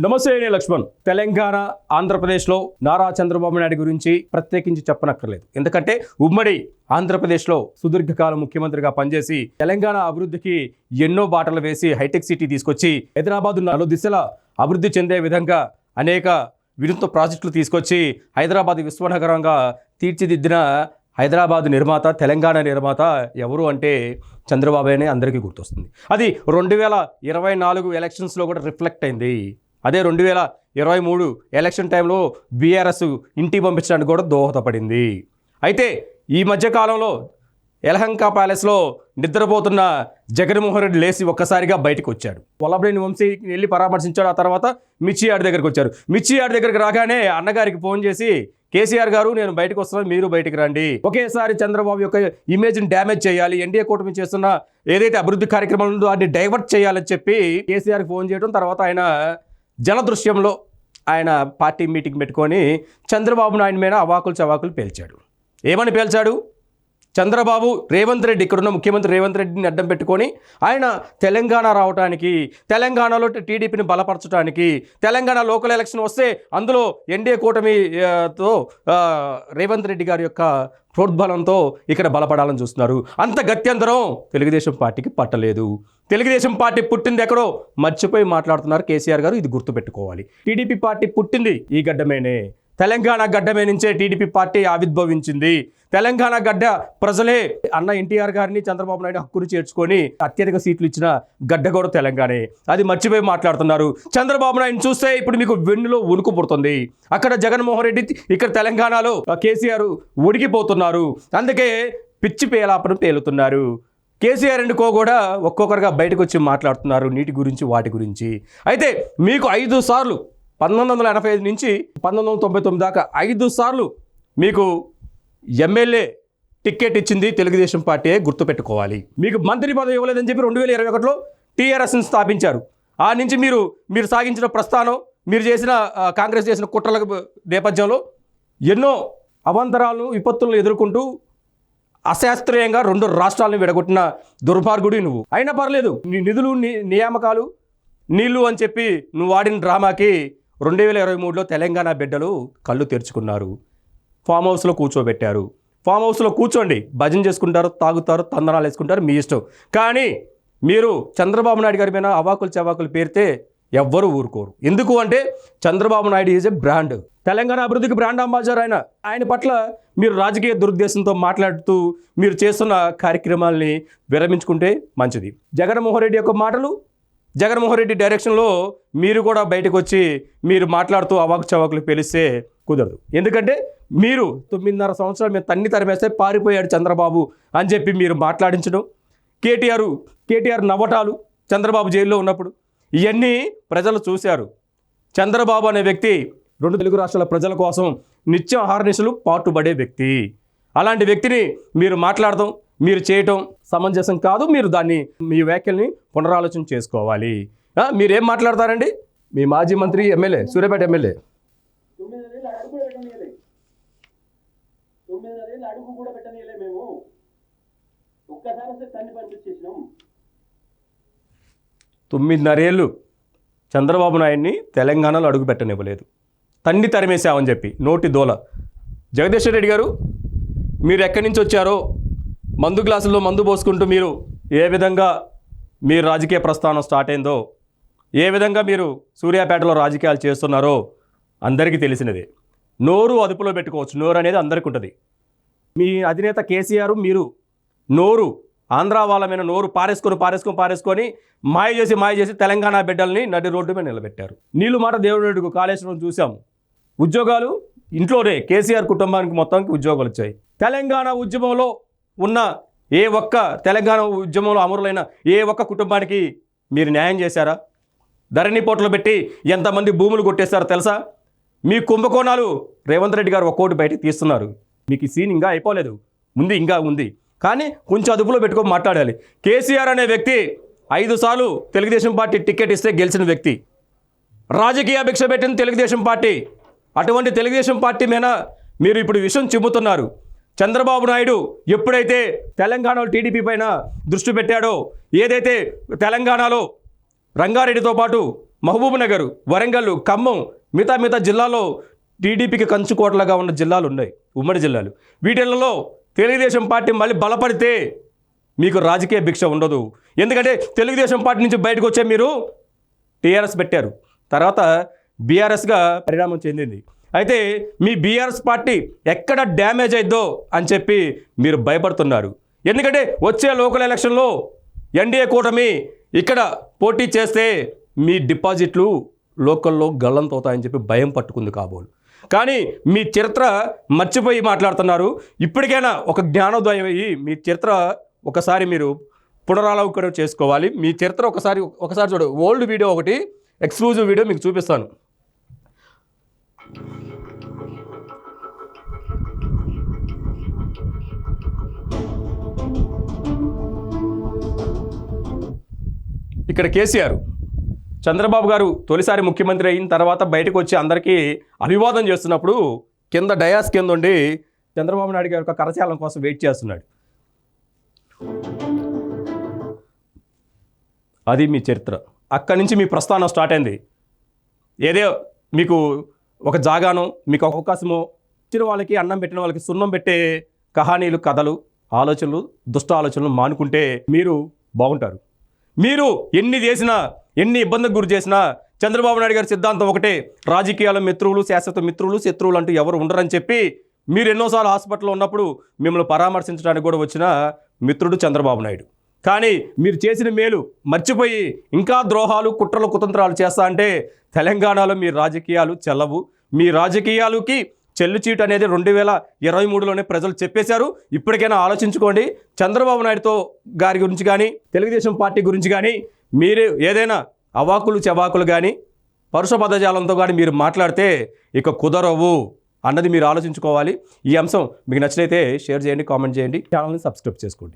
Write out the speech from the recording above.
నమస్తే, నేను లక్ష్మణ్. తెలంగాణ ఆంధ్రప్రదేశ్లో నారా చంద్రబాబు నాయుడు గురించి ప్రత్యేకించి చెప్పనక్కర్లేదు. ఎందుకంటే ఉమ్మడి ఆంధ్రప్రదేశ్లో సుదీర్ఘకాలం ముఖ్యమంత్రిగా పనిచేసి తెలంగాణ అభివృద్ధికి ఎన్నో బాటలు వేసి హైటెక్ సిటీ తీసుకొచ్చి హైదరాబాద్ నలు దిశల అభివృద్ధి చెందే విధంగా అనేక వినూత్న ప్రాజెక్టులు తీసుకొచ్చి హైదరాబాద్ విశ్వనగరంగా తీర్చిదిద్దిన హైదరాబాద్ నిర్మాత, తెలంగాణ నిర్మాత ఎవరు అంటే చంద్రబాబు అనే అందరికీ గుర్తొస్తుంది. అది 2024 ఎలక్షన్స్లో కూడా రిఫ్లెక్ట్ అయింది. అదే 2023 ఎలక్షన్ టైంలో బీఆర్ఎస్ ఇంటికి పంపించడానికి కూడా దోహదపడింది. అయితే ఈ మధ్యకాలంలో యలహంక ప్యాలెస్లో నిద్రపోతున్న జగన్మోహన్ రెడ్డి లేచి ఒక్కసారిగా బయటకు వచ్చాడు. వల్లభనేని వంశీ వెళ్ళి పరామర్శించాడు. ఆ తర్వాత మిర్చి యార్డ్ దగ్గరికి వచ్చారు. మిర్చి యార్డ్ దగ్గరికి రాగానే అన్నగారికి ఫోన్ చేసి, కేసీఆర్ గారు నేను బయటకు వస్తున్నాను, మీరు బయటకు రండి. ఒకేసారి చంద్రబాబు యొక్క ఇమేజ్ని డ్యామేజ్ చేయాలి, ఎన్డీఏ కూటమి చేస్తున్న ఏదైతే అభివృద్ధి కార్యక్రమాలు ఉందో వాటిని డైవర్ట్ చేయాలని చెప్పి కేసీఆర్కి ఫోన్ చేయడం, తర్వాత ఆయన జలదృశ్యంలో ఆయన పార్టీ మీటింగ్ పెట్టుకొని చంద్రబాబు నాయుడు మీద అవాకులు చవాకులు పేల్చాడు. ఏమని పేల్చాడు? చంద్రబాబు రేవంత్ రెడ్డి, ఇక్కడున్న ముఖ్యమంత్రి రేవంత్ రెడ్డిని అడ్డం పెట్టుకొని ఆయన తెలంగాణ రావడానికి, తెలంగాణలో టీడీపీని బలపరచడానికి, తెలంగాణ లోకల్ ఎలక్షన్ వస్తే అందులో ఎన్డీఏ కూటమితో రేవంత్ రెడ్డి గారి యొక్క ప్రోద్బలంతో ఇక్కడ బలపడాలని చూస్తున్నారు. అంత గత్యంతరం తెలుగుదేశం పార్టీకి పట్టలేదు. తెలుగుదేశం పార్టీ పుట్టింది ఎక్కడో మర్చిపోయి మాట్లాడుతున్నారు కేసీఆర్ గారు. ఇది గుర్తుపెట్టుకోవాలి. టీడీపీ పార్టీ పుట్టింది ఈ గడ్డమేనే, తెలంగాణ గడ్డమే నుంచే టీడీపీ పార్టీ ఆవిర్భవించింది. తెలంగాణ గడ్డ ప్రజలే అన్న ఎన్టీఆర్ గారిని, చంద్రబాబు నాయుడు హక్కును చేర్చుకొని అత్యధిక సీట్లు ఇచ్చిన గడ్డ కూడా తెలంగాణే. అది మర్చిపోయి మాట్లాడుతున్నారు. చంద్రబాబు నాయుడు చూస్తే ఇప్పుడు మీకు వెన్నులో ఉణుకు పుడుతుంది. అక్కడ జగన్మోహన్ రెడ్డి, ఇక్కడ తెలంగాణలో కేసీఆర్ ఉడికిపోతున్నారు. అందుకే పిచ్చి పేలాపను పేలుతున్నారు. కేసీఆర్ అండ్ కో కూడా ఒక్కొక్కరుగా బయటకు వచ్చి మాట్లాడుతున్నారు నీటి గురించి, వాటి గురించి. అయితే మీకు 5 సార్లు 1985 నుంచి 1999 దాకా 5 సార్లు మీకు ఎమ్మెల్యే టికెట్ ఇచ్చింది తెలుగుదేశం పార్టీ, గుర్తుపెట్టుకోవాలి. మీకు మంత్రి పదవి ఇవ్వలేదని చెప్పి 2021లో టీఆర్ఎస్ని స్థాపించారు. ఆ నుంచి మీరు సాగించిన ప్రస్థానం, మీరు చేసిన కాంగ్రెస్ చేసిన కుట్రల నేపథ్యంలో ఎన్నో అవాంతరాలను, విపత్తులను ఎదుర్కొంటూ అశాస్త్రీయంగా 2 రాష్ట్రాలను విడగొట్టిన దుర్మార్గుడి నువ్వు. అయినా పర్లేదు, నీ నిధులు, నియామకాలు, నీళ్లు అని చెప్పి నువ్వు ఆడిన డ్రామాకి 2023లో తెలంగాణ బిడ్డలు కళ్ళు తెరుచుకున్నారు. ఫామ్ హౌస్లో కూర్చోబెట్టారు. ఫామ్ హౌస్లో కూర్చోండి, భజన చేసుకుంటారు, తాగుతారు, తందనాలు వేసుకుంటారు, మీ ఇష్టం. కానీ మీరు చంద్రబాబు నాయుడు గారి మీద అవాకులు చవాకులు పేరితే ఎవ్వరూ ఊరుకోరు. ఎందుకు అంటే Chandrababu Naidu is a brand, Telangana అభివృద్ధికి బ్రాండ్ అంబాసిడర్ ఆయన పట్ల మీరు రాజకీయ దురుద్దేశంతో మాట్లాడుతూ మీరు చేస్తున్న కార్యక్రమాల్ని విరమించుకుంటే మంచిది. జగన్మోహన్ రెడ్డి యొక్క మాటలు, జగన్మోహన్ రెడ్డి డైరెక్షన్లో మీరు కూడా బయటకు వచ్చి మీరు మాట్లాడుతూ అవాకు చవాకులు పేలిస్తే కుదరదు. ఎందుకంటే మీరు 9.5 సంవత్సరాలు మేము తన్ని తరిమేస్తే పారిపోయాడు చంద్రబాబు అని చెప్పి మీరు మాట్లాడించడం, కేటీఆర్ నవ్వటాలు చంద్రబాబు జైల్లో ఉన్నప్పుడు, ఇవన్నీ ప్రజలు చూశారు. చంద్రబాబు అనే వ్యక్తి 2 తెలుగు రాష్ట్రాల ప్రజల కోసం నిత్యం అహర్నిశలు పాటుపడే వ్యక్తి. అలాంటి వ్యక్తిని మీరు మాట్లాడటం, మీరు చేయటం సమంజసం కాదు. మీరు దాన్ని, మీ వ్యాఖ్యల్ని పునరాలోచన చేసుకోవాలి. మీరేం మాట్లాడతారండి? మీ మాజీ మంత్రి, ఎమ్మెల్యే, సూర్యాపేట ఎమ్మెల్యే 9.5 ఏళ్ళు చంద్రబాబు నాయుడిని తెలంగాణలో అడుగు పెట్టనివ్వలేదు. తన్ని తరిమేశామని చెప్పి నోటి దోల. జగదీశ్వర్ రెడ్డి గారు, మీరు ఎక్కడి నుంచి వచ్చారో, మందు గ్లాసుల్లో మందు పోసుకుంటూ మీరు ఏ విధంగా మీరు రాజకీయ ప్రస్థానం స్టార్ట్ అయిందో, ఏ విధంగా మీరు సూర్యాపేటలో రాజకీయాలు చేస్తున్నారో అందరికీ తెలిసినదే. నోరు అదుపులో పెట్టుకోవచ్చు. నోరు అనేది అందరికీ ఉంటుంది. మీ అధినేత కేసీఆర్, మీరు నోరు, ఆంధ్ర వాళ్ళ మీద నోరు పారేసుకొని మాయ చేసి తెలంగాణ బిడ్డల్ని నడి రోడ్డు మీద నిలబెట్టారు. నీళ్ళు మాట దేవుడు, కాళేశ్వరం చూసాము. ఉద్యోగాలు ఇంట్లోనే కేసీఆర్ కుటుంబానికి మొత్తానికి ఉద్యోగాలు వచ్చాయి. తెలంగాణ ఉద్యమంలో ఉన్న తెలంగాణ ఉద్యమంలో అమరులైన ఏ ఒక్క కుటుంబానికి మీరు న్యాయం చేశారా? ధరణి పోటలు పెట్టి ఎంతమంది భూములు కొట్టేస్తారో తెలుసా? మీ కుంభకోణాలు రేవంత్ రెడ్డి గారు ఒక్కోటి బయటకు తీస్తున్నారు. మీకు ఈ సీన్ ఇంకా అయిపోలేదు, ఇంకా ఉంది. కానీ కొంచెం అదుపులో పెట్టుకొని మాట్లాడాలి. కేసీఆర్ అనే వ్యక్తి 5 సార్లు తెలుగుదేశం పార్టీ టికెట్ ఇస్తే గెలిచిన వ్యక్తి, రాజకీయ భిక్ష పెట్టిన తెలుగుదేశం పార్టీ. అటువంటి తెలుగుదేశం పార్టీ మీద మీరు ఇప్పుడు విషయం చెబుతున్నారు. చంద్రబాబు నాయుడు ఎప్పుడైతే తెలంగాణలో టీడీపీ పైన దృష్టి పెట్టాడో, ఏదైతే తెలంగాణలో రంగారెడ్డితో పాటు మహబూబ్నగర్, వరంగల్, ఖమ్మం, మిగతా జిల్లాలో టీడీపీకి కంచుకోటలుగా ఉన్న జిల్లాలు ఉన్నాయి, ఉమ్మడి జిల్లాలు. వీటిల్లో తెలుగుదేశం పార్టీ మళ్ళీ బలపడితే మీకు రాజకీయ భిక్ష ఉండదు. ఎందుకంటే తెలుగుదేశం పార్టీ నుంచి బయటకు వచ్చే మీరు టీఆర్ఎస్ పెట్టారు, తర్వాత బీఆర్ఎస్గా పరిణామం చెందింది. అయితే మీ బీఆర్ఎస్ పార్టీ ఎక్కడ డ్యామేజ్ అయిద్దో అని చెప్పి మీరు భయపడుతున్నారు. ఎందుకంటే వచ్చే లోకల్ ఎలక్షన్లో ఎన్డీఏ కూటమి ఇక్కడ పోటీ చేస్తే మీ డిపాజిట్లు లోకల్లో గల్లంతవుతాయని చెప్పి భయం పట్టుకుంది కాబోలు. కానీ మీ చరిత్ర మర్చిపోయి మాట్లాడుతున్నారు. ఇప్పటికైనా ఒక జ్ఞానోదయం అయ్యి మీ చరిత్ర ఒకసారి మీరు పునరాలోకనం చేసుకోవాలి. మీ చరిత్ర ఒకసారి చూడు. ఓల్డ్ వీడియో ఒకటి, ఎక్స్క్లూజివ్ వీడియో మీకు చూపిస్తాను. ఇక్కడ కేసీఆర్, చంద్రబాబు గారు తొలిసారి ముఖ్యమంత్రి అయిన తర్వాత బయటకు వచ్చి అందరికీ అభివాదం చేస్తున్నప్పుడు కింద డయాస్ కింద ఉండి చంద్రబాబు నాయుడు గారి యొక్క కరచాలనం కోసం వెయిట్ చేస్తున్నాడు. అది మీ చరిత్ర. అక్కడి నుంచి మీ ప్రస్థానం స్టార్ట్ అయింది. ఏదో మీకు ఒక జాగానో, మీకు అవకాశమో ఇచ్చిన వాళ్ళకి, అన్నం పెట్టిన వాళ్ళకి సున్నం పెట్టే కహానీలు, కథలు, ఆలోచనలు, దుష్ట ఆలోచనలు మానుకుంటే మీరు బాగుంటారు. మీరు ఎన్ని చేసినా, ఎన్ని ఇబ్బందులకు గురి చేసినా చంద్రబాబు నాయుడు గారి సిద్ధాంతం ఒకటే, రాజకీయాల మిత్రులు, శాశ్వత మిత్రులు, శత్రువులు అంటూ ఎవరు ఉండరని చెప్పి మీరు ఎన్నోసార్లు హాస్పిటల్లో ఉన్నప్పుడు మిమ్మల్ని పరామర్శించడానికి కూడా వచ్చిన మిత్రుడు చంద్రబాబు నాయుడు. కానీ మీరు చేసిన మేలు మర్చిపోయి ఇంకా ద్రోహాలు, కుట్రలు, కుతంత్రాలు చేస్తా అంటే తెలంగాణలో మీ రాజకీయాలు చెల్లవు. మీ రాజకీయాలకి చెల్లుచీటు అనేది 2023లోనే ప్రజలు చెప్పేశారు. ఇప్పటికైనా ఆలోచించుకోండి. చంద్రబాబు నాయుడుతో గారి గురించి కానీ, తెలుగుదేశం పార్టీ గురించి కానీ మీరు ఏదైనా అవాకులు చెవాకులు కానీ, పరుష పదజాలంతో కానీ మీరు మాట్లాడితే ఇక కుదరవు అన్నది మీరు ఆలోచించుకోవాలి. ఈ అంశం మీకు నచ్చినైతే షేర్ చేయండి, కామెంట్ చేయండి, ఛానల్ని సబ్స్క్రైబ్ చేసుకోండి.